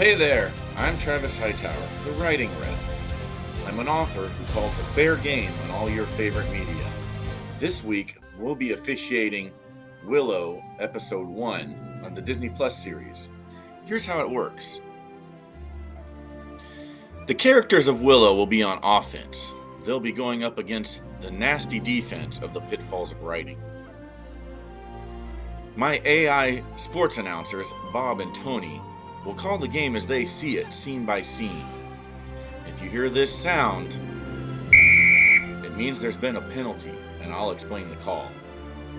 Hey there, I'm Travis Hightower, the Writing Ref. I'm an author who calls a fair game on all your favorite media. This week, we'll be officiating Willow, Episode 1 of the Disney Plus series. Here's how it works. The characters of Willow will be on offense. They'll be going up against the nasty defense of the pitfalls of writing. My AI sports announcers, Bob and Tony, will call the game as they see it, scene by scene. If you hear this sound, it means there's been a penalty, and I'll explain the call.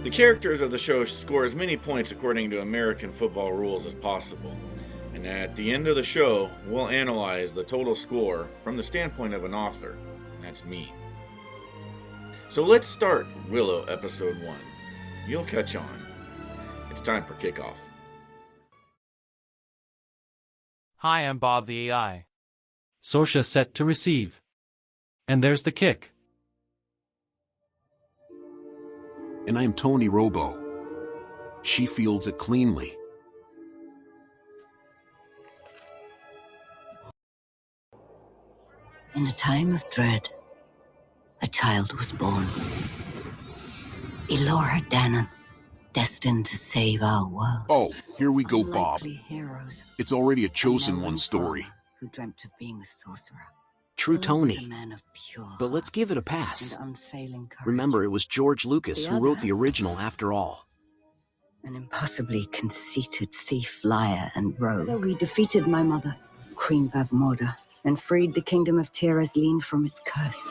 The characters of the show score as many points according to American football rules as possible. And at the end of the show, we'll analyze the total score from the standpoint of an author. That's me. So let's start Willow Episode 1. You'll catch on. It's time for kickoff. Hi, I'm Bob the AI. Sorsha set to receive. And there's the kick. And I'm Tony Robo. She fields it cleanly. In a time of dread, a child was born. Elora Danon, destined to save our world. Oh, here we go, Bob. Unlikely heroes. It's already a chosen Unknown one story. father who dreamt of being a sorcerer. True, Will was Tony. a man of pure But let's give it a heart pass. and unfailing courage. Remember, it was George Lucas The who wrote other? the original after all. An impossibly conceited thief, liar, and rogue. Though we defeated my mother, Queen Vavmorda, and freed the kingdom of Tir Asleen from its curse.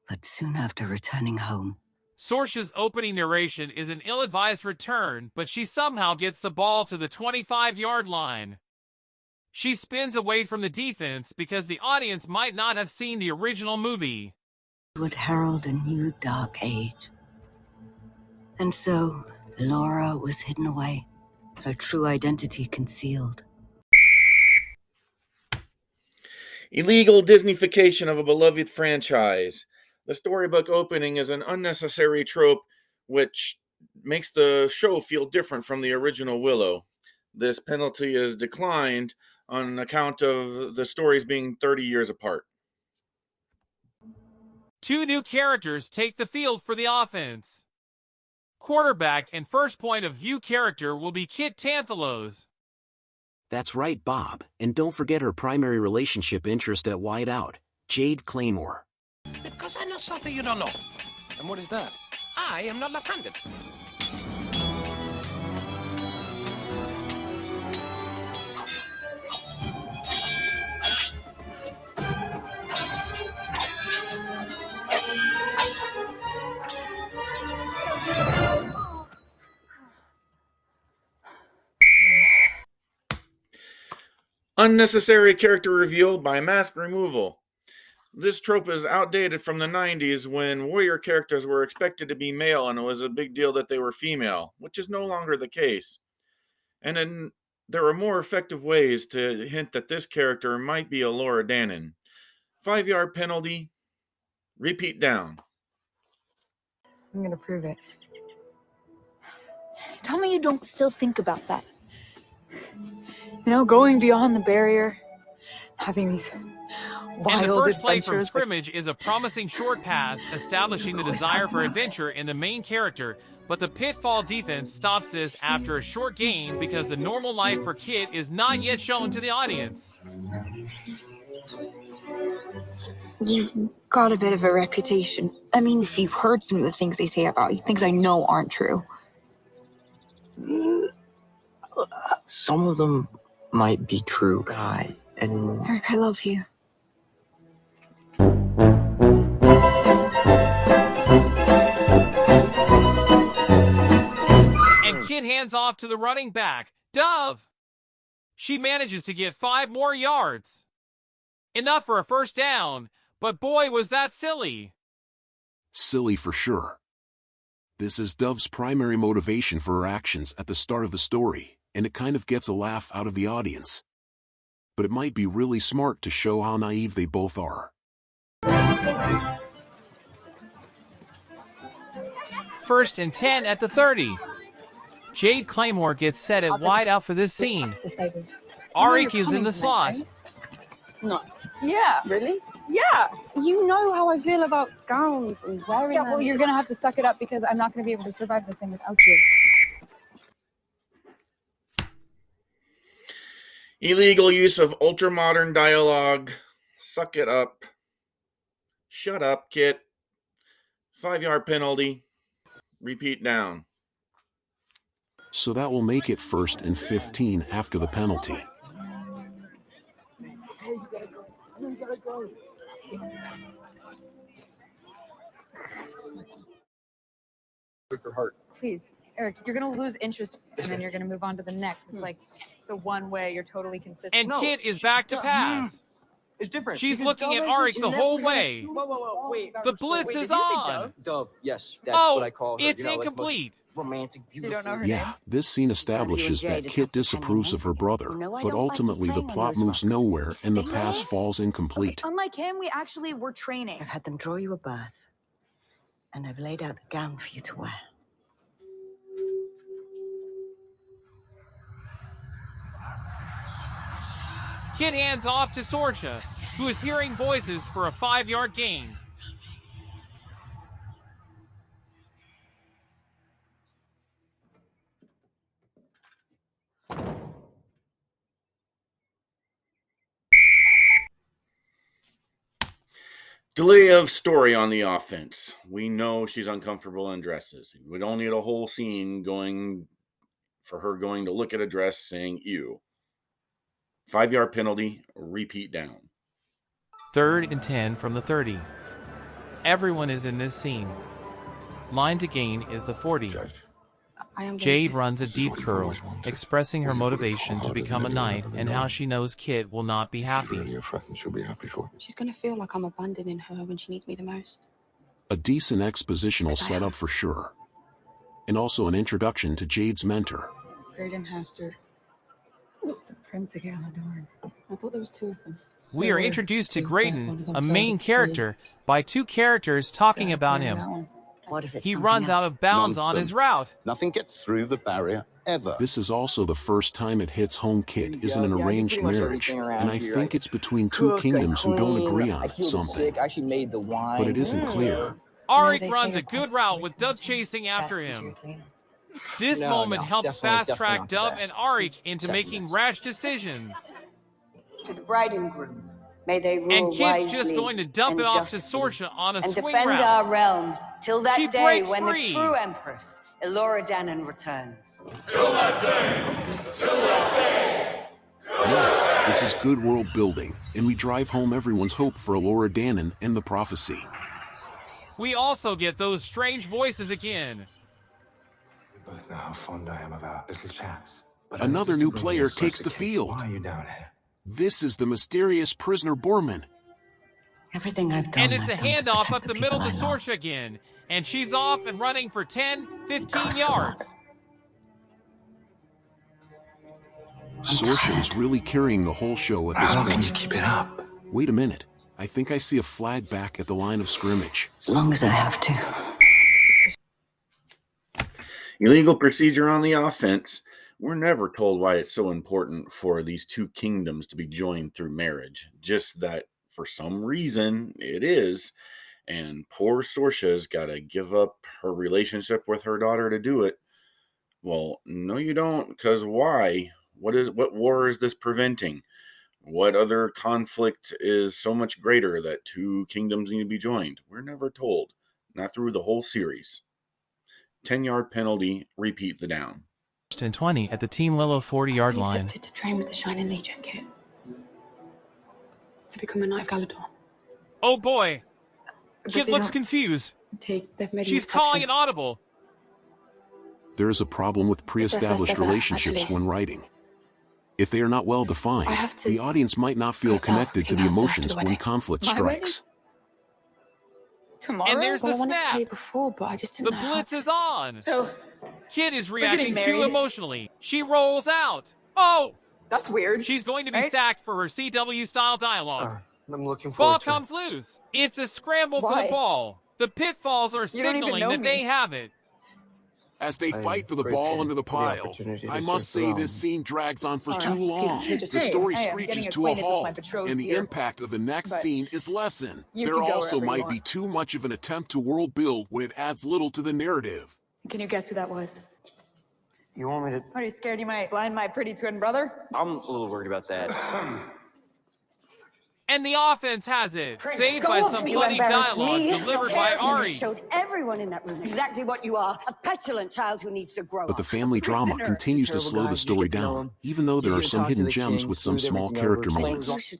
But soon after returning home, Sorsha's opening narration is an ill-advised return, but she somehow gets the ball to the 25-yard line. She spins away from the defense because the audience might not have seen the original movie. would herald a new dark age. And so, Elora was hidden away, her true identity concealed. Illegal Disneyfication of a beloved franchise. The storybook opening is an unnecessary trope which makes the show feel different from the original Willow. This penalty is declined on account of the stories being 30 years apart. Two new characters take the field for the offense. Quarterback and first point of view character will be Kit Tanthalos. That's right, Bob. And don't forget her primary relationship interest at wideout, Jade Claymore. Because I know something you don't know. And what is that? I am not left-handed. Unnecessary character reveal by mask removal. This trope is outdated from the 90s when warrior characters were expected to be male and it was a big deal that they were female, which is no longer the case. And then there are more effective ways to hint that this character might be Elora Danon. 5-yard penalty, repeat down. I'm gonna prove it. Tell me you don't still think about that. You know, going beyond the barrier, having these And the wild first play from adventures. scrimmage is a promising short pass, establishing the Always desire have to for know. adventure in the main character, but the pitfall defense stops this after a short game because the normal life for Kit is not yet shown to the audience. You've got a bit of a reputation. I mean, if you heard some of the things they say about you, things I know aren't true. Some of them might be true, Kai, and Eric, I love you. And Kit hands off to the running back, Dove. She manages to get 5 more yards. Enough for a first down, but boy was that silly. Silly for sure. This is Dove's primary motivation for her actions at the start of the story, and it kind of gets a laugh out of the audience. But it might be really smart to show how naive they both are. First and 10 at the 30. Jade Claymore gets set at wide out for this scene. Arik is in the slot. No. Yeah. Really? Yeah. You know how I feel about gowns and wearing them. well, you're gonna have to suck it up because I'm not gonna be able to survive this thing without you. Illegal use of ultra-modern dialogue. Suck it up. Shut up, Kit. 5-yard penalty. Repeat down. So that will make it 1st and 15 after the penalty. Please, Eric, you're gonna lose interest and then you're gonna move on to the next. It's like the one way you're totally consistent. And Kit is back to pass. It's different. She's looking at Arik the whole way. Whoa, wait. The blitz is on. Dove, yes, that's Oh, what I call her. it's You know, like the most incomplete. romantic, beautiful. You don't know her Yeah, name? this scene establishes that Kit disapproves of her brother, but ultimately the plot moves nowhere and the pass falls incomplete. Unlike him, we actually were training. I've had them draw you a berth, and I've laid out a gown for you to wear. Kit hands off to Sorcha, who is hearing voices for a 5-yard gain. Delay of story on the offense. We know she's uncomfortable in dresses. We don't need a whole scene going for her going to look at a dress saying, ew. 5-yard penalty, repeat down. 3rd and 10 from the 30. Everyone is in this scene. Line to gain is the 40. Jade runs a deep curl, expressing her motivation to become a knight and how she knows Kit will not be happy. She's gonna feel like I'm abandoning her when she needs me the most. A decent expositional setup for sure. And also an introduction to Jade's mentor. Graydon Hester. The Prince of Galadorn. I thought there was 2 of them. We are introduced to Graydon, a main character, by 2 characters talking about him. What if it's He runs out of bounds on his route. Nothing gets through the barrier, ever. This is also the first time it hits home Kit isn't an arranged marriage, and I think it's between 2 kingdoms who don't agree on something. I actually made the wine. But it isn't clear. Arik runs a good route with Dove chasing after him. This moment helps fast-track Dove and Arik into making rash decisions. To the bride and groom, may they rule And Kit's wisely just going to dump it off to justly, Sorcha on a and swing defend route. our realm till that She day breaks when free. the true empress, Elora Danan, returns. Yeah, this is good world building, and we drive home everyone's hope for Elora Danan and the prophecy. We also get those strange voices again. We both know how fond I am of our little chats. But Another new player takes the field. Why are you down here? This is the mysterious prisoner Borman. Everything I've done, And it's a I've done to handoff protect up the middle to people I love. Sorcha again. And she's off and running for 10, 15 yards. Sorcha is really carrying the whole show at this How point. can you keep it up? Wait a minute. I think I see a flag back at the line of scrimmage. As long as I have to. Illegal procedure on the offense. We're never told why it's so important for these 2 kingdoms to be joined through marriage. Just that for some reason it is. And poor Sorcha's got to give up her relationship with her daughter to do it. Well, no you don't, because why? What war is this preventing? What other conflict is so much greater that 2 kingdoms need to be joined? We're never told. Not through the whole series. 10-yard penalty, repeat the down. And 20 at the Team Willow 40-yard line. To train with the Shining Legion, Kit. To become a Knight of Galador. Oh boy. Kit they looks don't confused. They've made She's calling an audible. There is a problem with pre-established ever, relationships actually. when writing. If they are not well defined, I have to the audience might not feel go south connected with to you the now, so after emotions the when wedding. conflict My strikes. Tomorrow? And there's Well, the I wanted to tell you snap. before, but I just The didn't know how blitz to. is on. So, Kit is getting reacting too married. emotionally. She rolls out. Oh! that's weird. She's going to be Right? sacked for her CW-style dialogue. I'm looking Ball forward to comes loose. It's a scramble for Why? the ball. The pitfalls are You don't even signaling know that me. they have it. as they fight for the ball under the pile. I must say this scene drags on for too long. The story screeches to a halt, and the impact of the next scene is lessened. There also might be too much of an attempt to world build when it adds little to the narrative. Can you guess who that was? You want me to? Are you scared you might blind my pretty twin brother? I'm a little worried about that. And the offense has it, saved by some bloody dialogue delivered by Ari. Showed everyone in that room exactly what you are, a petulant child who needs to grow up. But the family drama continues to slow the story down, even though there are some hidden gems with some small character moments.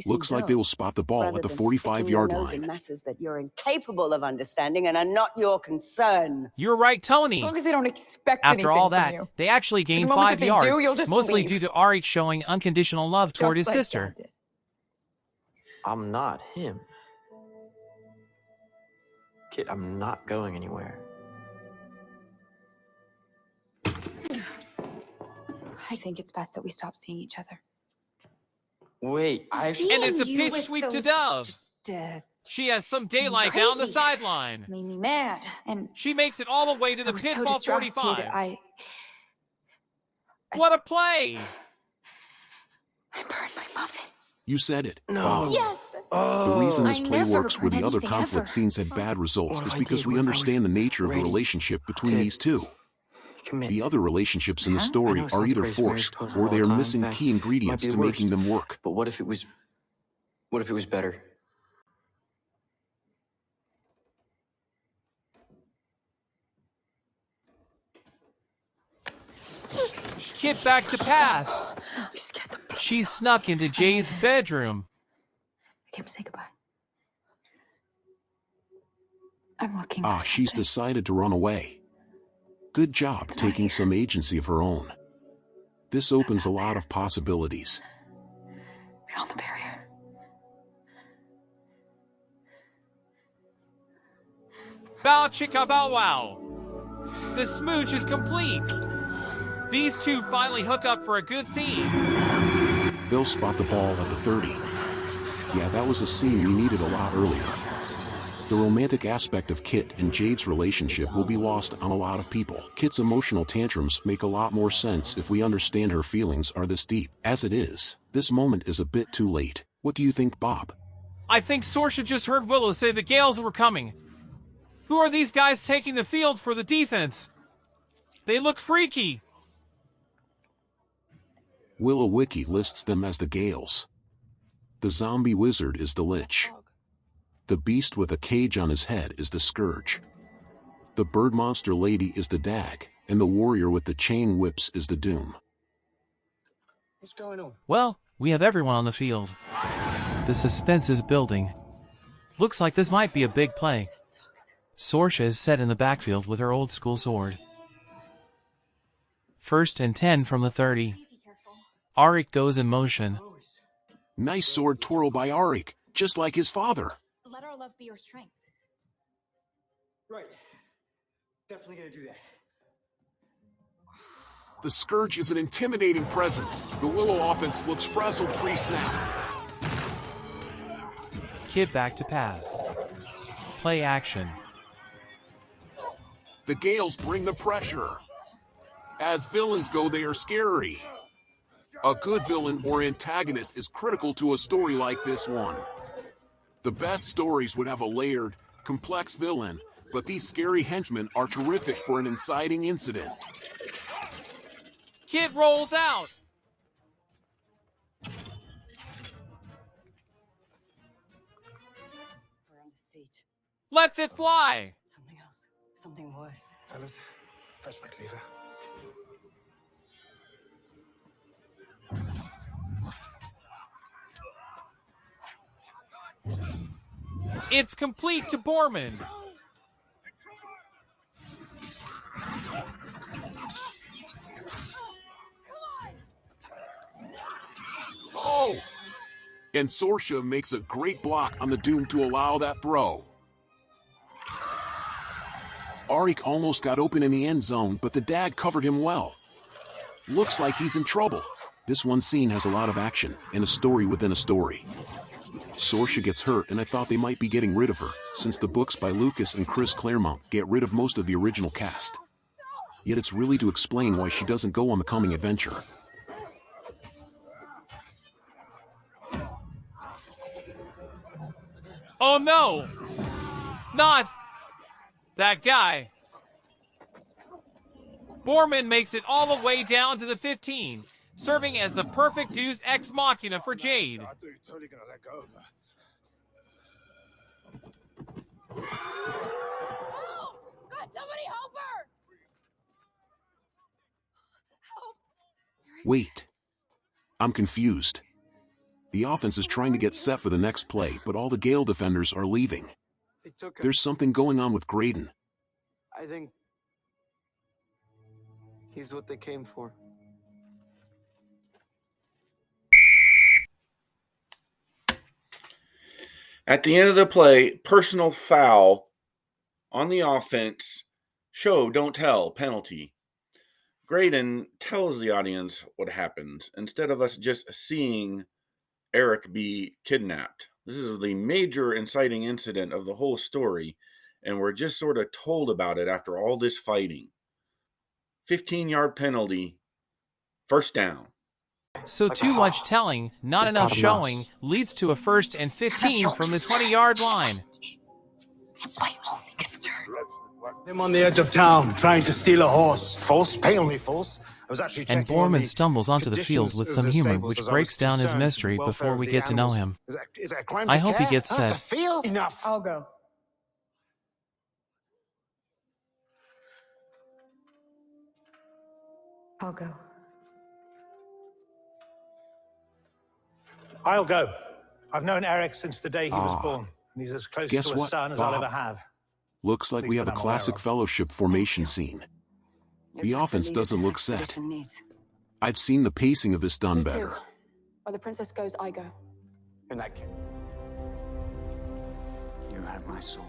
Looks like they will spot the ball at the 45-yard line. Matters that you're incapable of understanding and are not your concern. You're right, Tony. As long as they don't expect After anything all that, from you. they actually gained The moment 5 that they yards, do, you'll just mostly leave. due to Ari showing unconditional love toward his Just like sister. Dad did. I'm not him. Kid, I'm not going anywhere. I think it's best that we stop seeing each other. Wait, And it's a pitch sweep to Dove. She has some daylight down the crazy. sideline. Made me mad, and She makes it all the way to the I was so pitfall distracted. 45. What a play! I burned my muffins. You said it. No. Bob. Yes. The reason this I play never works where burn the other anything conflict ever. scenes had bad results Or is I because did we when I understand the was nature of the ready relationship between to these two. Commit. The other relationships in the story I know it are sounds either crazy, marriage forced goes or all they the are time. missing In fact, key ingredients might be to the making worst. them work. But what if it was better? Kit back to pass. Just get the She snuck into Jade's bedroom. I came to say goodbye. I'm looking for She's something. decided to run away. Good job taking some agency of her own. This opens a lot of possibilities. Beyond the barrier. Bow chicka bow wow. The smooch is complete. These two finally hook up for a good scene. They'll spot the ball at the 30. Yeah, that was a scene we needed a lot earlier. The romantic aspect of Kit and Jade's relationship will be lost on a lot of people. Kit's emotional tantrums make a lot more sense if we understand her feelings are this deep. As it is, this moment is a bit too late. What do you think, Bob? I think Sorsha just heard Willow say the Gales were coming. Who are these guys taking the field for the defense? They look freaky. Willow Wiki lists them as the Gales. The zombie wizard is the Lich. The beast with a cage on his head is the Scourge. The bird monster lady is the Dag, and the warrior with the chain whips is the Doom. What's going on? Well, we have everyone on the field. The suspense is building. Looks like this might be a big play. Sorsha is set in the backfield with her old school sword. 1st and 10 from the 30. Arik goes in motion. Nice sword twirl by Arik, just like his father. Let our love be your strength. Right. Definitely gonna do that. The Scourge is an intimidating presence. The Willow offense looks frazzled pre-snap. Kid back to pass. Play action. The Gales bring the pressure. As villains go, they are scary. A good villain or antagonist is critical to a story like this one. The best stories would have a layered, complex villain, but these scary henchmen are terrific for an inciting incident. Kid rolls out. We're on the seat. Lets it fly. Something else. Something worse. Fellas, fetch my cleaver. It's complete to Borman. Oh! And Sorsha makes a great block on the Doom to allow that throw. Arik almost got open in the end zone, but the Dag covered him well. Looks like he's in trouble. This one scene has a lot of action, and a story within a story. Sorsha gets hurt, and I thought they might be getting rid of her, since the books by Lucas and Chris Claremont get rid of most of the original cast. Yet it's really to explain why she doesn't go on the coming adventure. Oh no! Not that guy. Borman makes it all the way down to the 15, serving as the perfect Deus Ex Machina for Jade. I thought you were totally gonna let go of her. God, somebody help her! Wait. I'm confused. The offense is trying to get set for the next play, but all the Gale defenders are leaving. There's something going on with Graydon. I think he's what they came for. At the end of the play, personal foul on the offense, show, don't tell, penalty. Graydon tells the audience what happens instead of us just seeing Eric be kidnapped. This is the major inciting incident of the whole story, and we're just sort of told about it after all this fighting. 15-yard penalty, first down. So too much telling, not enough showing, leads to a 1st and 15 from the 20-yard line. It's my only concern. I'm on the edge of town, trying to steal a horse. False? Pay on me, false? I was actually And checking on Borman the stumbles onto the field with conditions some of the humor, stables which as I breaks was down his concerned mystery for the before welfare we of get the to know animals. him. Is that a crime I to hope he care? gets I have set. to feel? Enough. I'll go. I'll go. I'll go. I've known Eric since the day he was born, and he's as close Guess to a what, son as I'll Bob? ever have. Looks like we have a classic fellowship formation scene. The offense doesn't look set. I've seen the pacing of this done better. Where the princess goes, I go. In that case, you have my sword.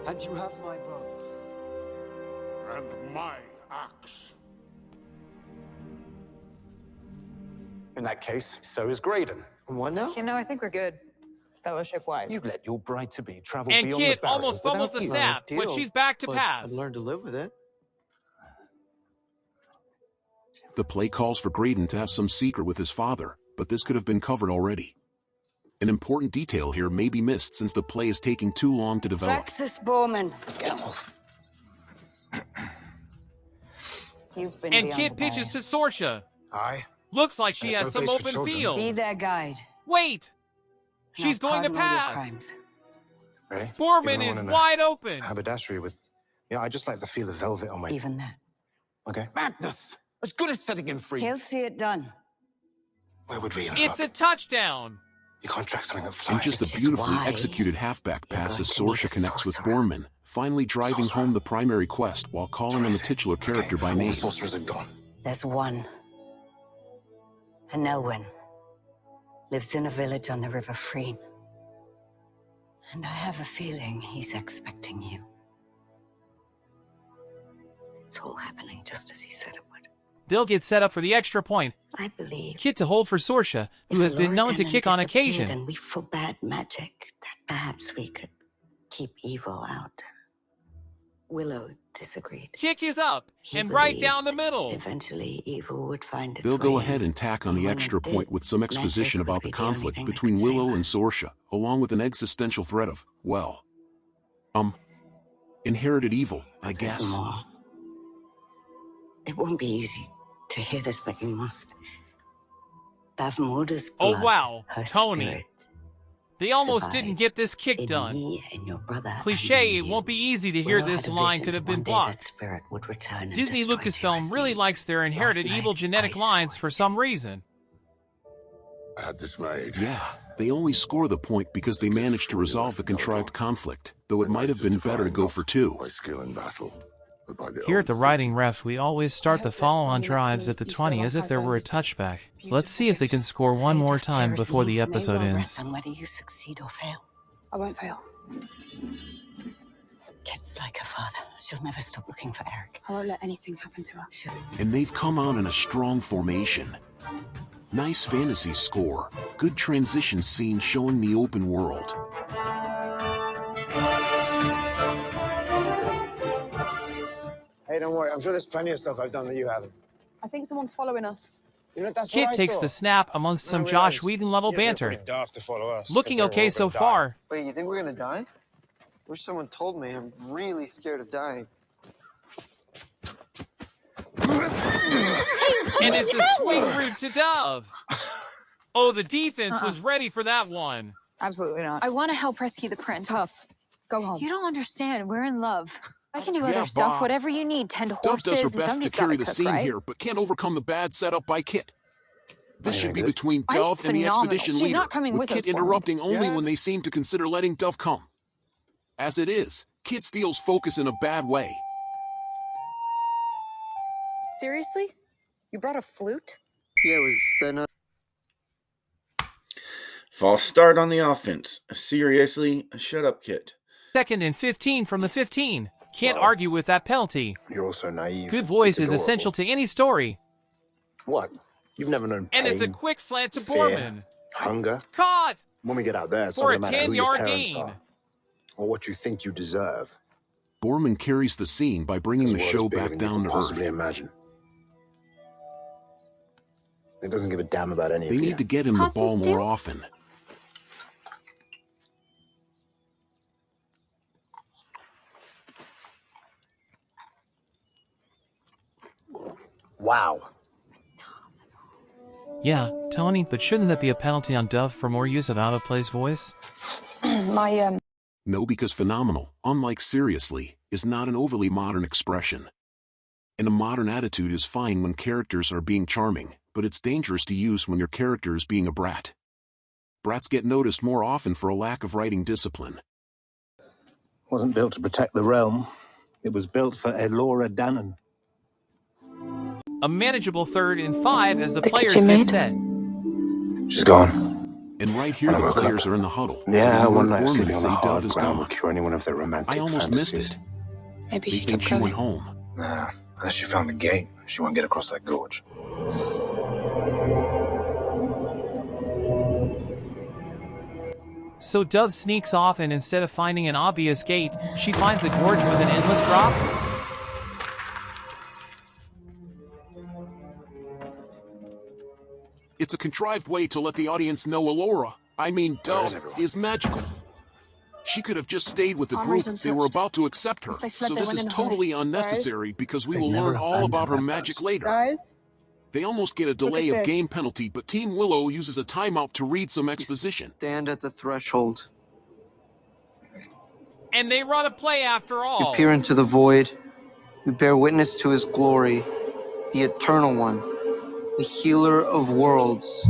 And you have my bow. And my axe. In that case, so is Graydon. And what now? You know, I think we're good. Fellowship-wise. You let your bride-to-be travel And beyond Kit the barrier almost fumbles without the you. snap, but she's back to But pass. I've learned to live with it. The play calls for Graydon to have some secret with his father, but this could have been covered already. An important detail here may be missed since the play is taking too long to develop. Alexis Borman. Get off. You've been And beyond Kit the pitches barrier. to Sorsha. Aye. Looks like she There's has no some place for open children. field. Be their guide. Wait! She's Now going to pardon all your pass. crimes. Really? Borman Even the one is in the wide open. haberdashery with... Yeah, I just like the feel of velvet on my... Even that. Okay. Madness! As good as setting him free. He'll see it done. Where would we end It's up? a touchdown. You can't track something that And flies. just a Which is beautifully why executed halfback you're pass as going to need Sorsha a connects with sorcerer. Borman, finally driving home the primary quest while calling on the titular character by All the name. sorcerers are gone. There's one. An Elwyn. Lives in a village on the River Freen. And I have a feeling he's expecting you. It's all happening just as he said it would. They'll get set up for the extra point. I believe Kit to hold for Sorsha, who has been known to kick on occasion. And we forbade magic, that perhaps we could keep evil out. Willow disagreed. Kick is up, He and right believed down the middle. Eventually, evil would find its They'll go way ahead in. and tack on the When it extra did, point with some exposition magic about would the be the only conflict thing that between could save Willow and us. Sorsha, along with an existential threat of, well, inherited evil, I There's guess. more. It won't be easy to hear this, but you must. Bavmorda's Oh blood, wow, her Tony. spirit, They almost survived didn't get this kick in done. me and your brother and Cliche, in it you. won't be easy to hear Willow this had a line vision could have that been one day blocked. that spirit would return and Disney destroy Lucasfilm Tyr's really name. likes their inherited Last evil night, genetic I lines swore for some reason. I had this made. Yeah, they only score the point because they managed to resolve the contrived conflict, though it might have been better to go for two. By skill in battle, but by the Here at the old Writing Ref, we always start the hope that follow-on when you next drives meet, at the you feel 20 like as if I've there were a learned this touchback. beautiful Let's see if they can score one more time Tyr's before the name may episode well ends. rest on whether you succeed or fail. I won't fail. Kit's like her father. She'll never stop looking for Eric. I won't let anything happen to her. And they've come on in a strong formation. Nice fantasy score, good transition scene showing the open world. don't worry. I'm sure there's plenty of stuff I've done that you haven't. I think someone's following us. You know, that's Kit what I takes thought. the snap amongst some I Josh realized, Whedon level you know, they're banter. pretty daft to follow us, Looking 'cause they were okay all so gonna die. far. Wait, you think we're gonna die? Wish someone told me. I'm really scared of dying. And it's a swing route to Dove. Oh, the defense was ready for that one. Absolutely not. I want to help rescue the prince. Tough. Go home. You don't understand. We're in love. I can do Yeah, other stuff, Bob. whatever you need. Tend Dove horses, does her and best to somebody's carry gotta the cook, scene right? here, but can't overcome the bad setup by Kit. This should be good. between I'm Dove and the phenomenal. expedition She's leader, not coming with Kit us, Bob. interrupting only Yeah. when they seem to consider letting Dove come. As it is, Kit steals focus in a bad way. Seriously? You brought a flute? Yeah, was that not? False start on the offense. Seriously, shut up, Kit. 2nd and 15 from the 15. Can't Well, argue with that penalty. You're also naive. Good It's voice is adorable. essential to any story. What? You've never known And pain, it's a quick slant to fear, Borman. hunger? Caught When we get out there, it's for not a gonna matter who your 10-yard parents gain. are, or what you think you deserve. Borman carries the scene by bringing the This world show is bigger back than you down can to possibly earth. imagine. It doesn't give a damn about any They of you. need to get him the ball more often. Wow. Yeah, Tony, but shouldn't that be a penalty on Dove for more use of out-of-place voice? No, because phenomenal, unlike seriously, is not an overly modern expression. And a modern attitude is fine when characters are being charming, but it's dangerous to use when your character is being a brat. Brats get noticed more often for a lack of writing discipline. Wasn't built to protect the realm. It was built for Elora Dannon. A manageable 3rd and 5 as the The players kitchen get maid? set. She's gone. And right here When I the woke players up. are in the huddle. Yeah, They one heard night Borman sleeping on say the Dove hard is ground gone. will cure any one of their romantic I almost fantasies. missed it. Maybe They she think kept she went coming. home. Nah, unless she found the gate, she won't get across that gorge. So Dove sneaks off, and instead of finding an obvious gate, she finds a gorge with an endless drop. It's a contrived way to let the audience know Dove, is magical. She could have just stayed with the Armor's group. They were untouched. about to accept her. If they fled, So they this went is in a hurry. totally unnecessary because we They'd will never learn all about her abandon that magic person. later. Guys, They almost get a delay at of this. game penalty, but Team Willow uses a timeout to read some exposition. Stand at the threshold. And they run a play after You all. peer into the void. You bear witness to his glory, the eternal one, the healer of worlds.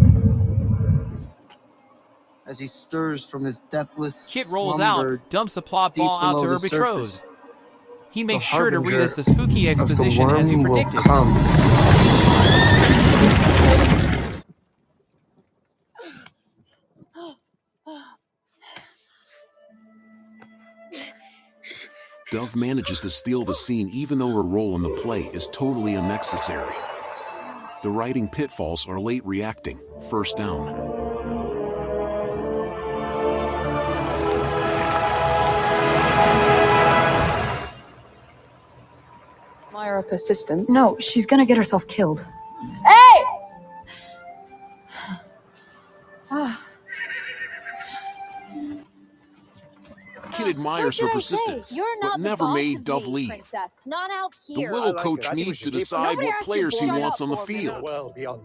As he stirs from his deathless Kit rolls slumber out, dumps the plot deep ball out to below her the betrothed. surface, He the makes sure to read us harbinger the spooky of the exposition as he worm will predicted. come. Dove manages to steal the scene even though her role in the play is totally unnecessary. The writing pitfalls are late reacting, first down. Myra persistence. No, she's gonna get herself killed. Hey! Kit admires her persistence, You're but not the never boss made of Dove me, leave. princess. Not out The here. Willow I like coach it. I think we needs should to keep her. decide Nobody what asked you players he for it. wants on the Shut up, Borman. field. World beyond.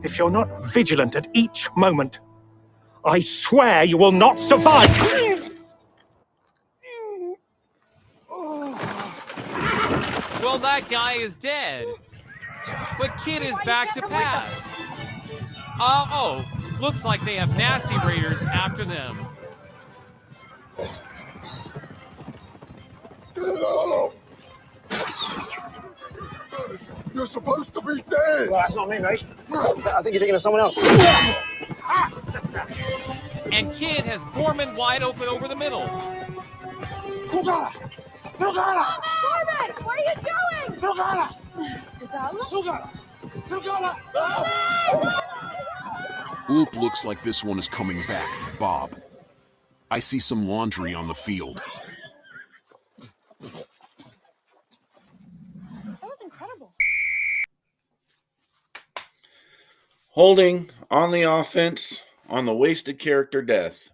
If you're not vigilant at each moment, I swear you will not survive. Well, that guy is dead. But Kit is back to pass. Oh, looks like they have nasty raiders after them. You're supposed to be dead! Well, that's not me, mate. I think you're thinking of someone else. And Kid has Borman wide open over the middle. Sugala! Sugala! Borman, what are you doing? Sugala! Sugala? Sugala! Sugala! Oop, looks like this one is coming back, Bob. I see some laundry on the field. Holding on the offense on the wasted character death.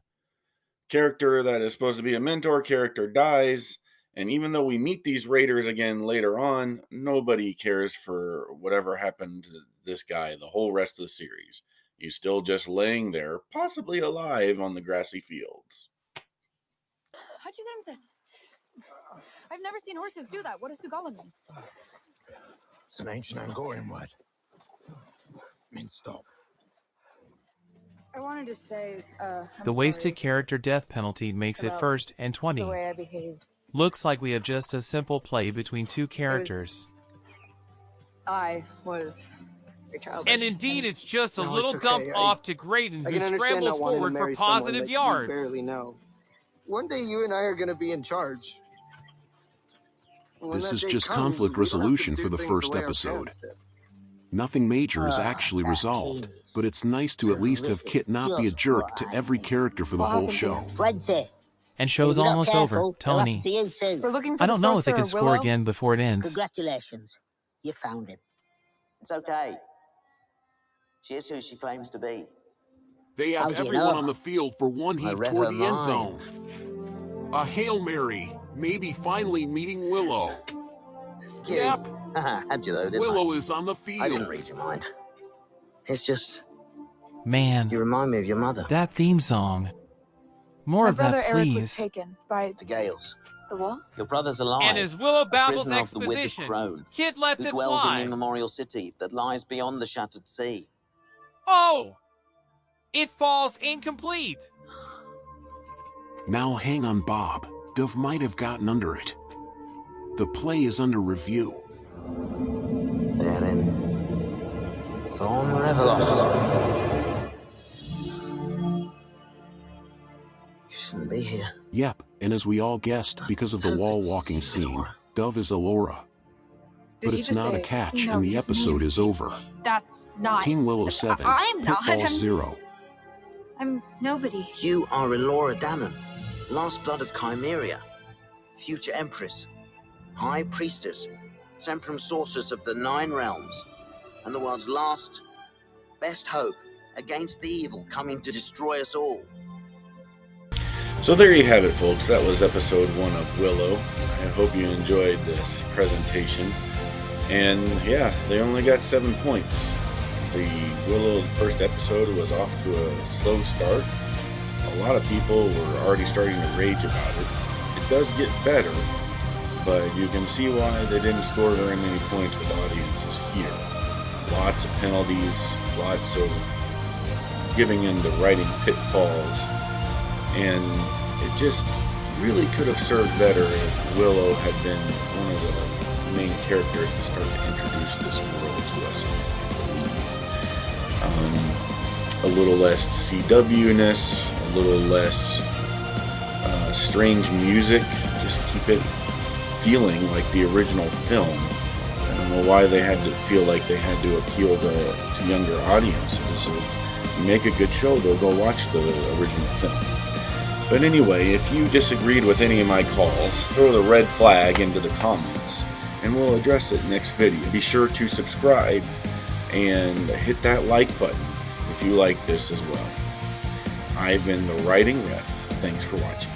Character that is supposed to be a mentor character dies, and even though we meet these raiders again later on, nobody cares for whatever happened to this guy the whole rest of the series. He's still just laying there, possibly alive on the grassy fields. How'd you get him to... I've never seen horses do that. What does Sugala mean? It's an ancient Angorian word. Means stop. I wanted to say, The wasted character death penalty makes it 1st and 20. the way I behaved. Looks like we have just a simple play between two characters. I was very childish. And indeed, it's just a No, little it's okay. dump off to Graydon, I who can understand scrambles not wanting to forward marry for someone positive that yards. You barely know. One day you and I are going to be in charge. When This that is day just comes, conflict we don't have to resolution do for the things first way our episode. parents did. Nothing major is actually resolved, but it's nice to at least have Kit not be a jerk to every character for the whole show. And show's almost over. Tony. We're looking for I don't the know if they sorcerer, can score Willow. again before it ends. Congratulations. You found him. It's okay. She is who she claims to be. They How have do you everyone know? on the field for one I heave read toward her the end mind. zone. A Hail Mary, maybe finally meeting Willow. Kitty. Yep, Had you though, didn't Willow is on the field. I didn't read your mind. It's just, Man, you remind me of your mother. that theme song. More My of brother that, Eric was please. taken by The Gales. the what? Your brother's alive. And as Willow a babbles prisoner of the withered exposition, crone, Kid lets who it dwells fly. in the immemorial city that lies beyond the shattered sea. Oh! It falls incomplete. Now hang on, Bob. Dove might have gotten under it. The play is under review. They're in Thorn Revelos. You shouldn't be here. Yep, and as we all guessed, because of the wall walking scene, Dove is Allura. Did But he it's just not say, a catch, "No, and the you've episode is over. That's not... Team Willow 7, I'm not. Pitfalls 0. I'm nobody. You are Elora Danon, last blood of Chimeria, future Empress, High Priestess, sent from sorceress of the 9 realms, and the world's last, best hope against the evil coming to destroy us all. So there you have it, folks. That was episode 1 of Willow. I hope you enjoyed this presentation. And yeah, they only got 7 points. The Willow first episode was off to a slow start. A lot of people were already starting to rage about it. It does get better, but you can see why they didn't score very many points with audiences here. Lots of penalties, lots of giving in to writing pitfalls, and it just really could have served better if Willow had been one of the main characters to start to introduce this world to us, I believe. A little less CW-ness, a little less strange music, just keep it feeling like the original film. I don't know why they had to feel like they had to appeal to younger audiences. If you make a good show, they'll go watch the original film. But anyway, if you disagreed with any of my calls, throw the red flag into the comments, and we'll address it next video. Be sure to subscribe and hit that like button if you like this as well. I've been the Writing Ref. Thanks for watching.